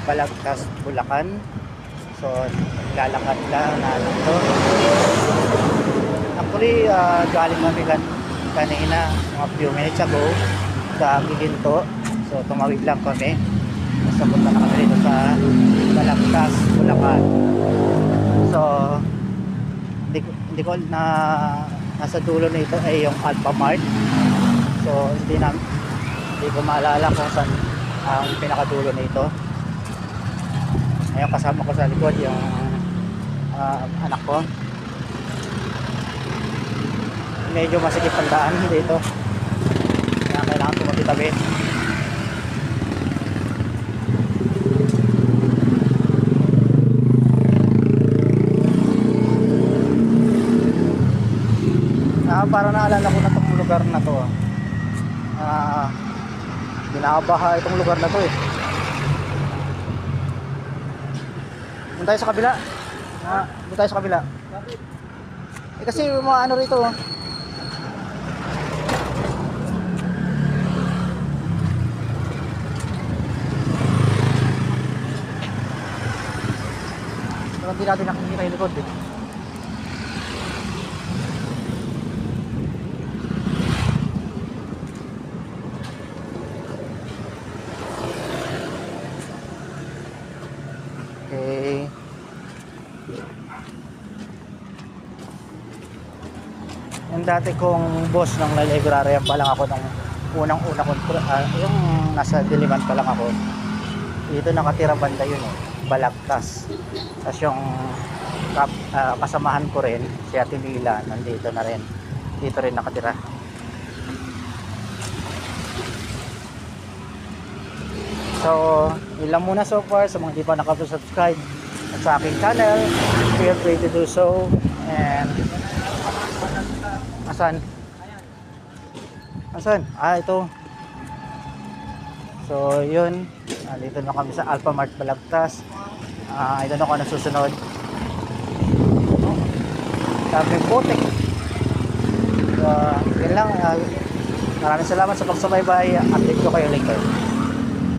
Balagtas, Bulacan. So lalakad lang na to. Actually, galing kami kanina, mga few minutes ago sa Giginto. So tumawid lang kami. Basta punta na kami dito sa Balagtas, Bulacan. So hindi ko na nasa dulo nito ay yung Alphamart. So hindi ko maalala kung saan ang pinakadulo nito. Ngayon kasama ko sa likod yung anak ko. Medyo masikip ang daan dito, kaya kailangan tumabi-tabi. Parang naalala ko na itong lugar na to. Binabaha itong lugar na to eh. Doon tayo sa kabila. Doon tayo sa kabila. Kasi mga ano rito. Pero hindi natin nakikita yung likod eh. Okay. Yung dati kong boss ng library pa lang ako ng unang-una kong yung nasa Diliman pa lang ako. Dito nakatira banda yun eh, Balagtas. Tapos yung kasamahan ko rin, si Ate Lila, nandito na rin. Dito rin nakatira. So, yun lang muna so far. Sa mga hindi pa nakapag-subscribe sa aking channel, feel free to do so. And asan? Ito. So, yun. Dito na kami sa Alphamart Balagtas. Ito na ako na susunod. Sabi Botek. So, yun lang. Maraming salamat sa pagsubaybay. Update ko kayo later.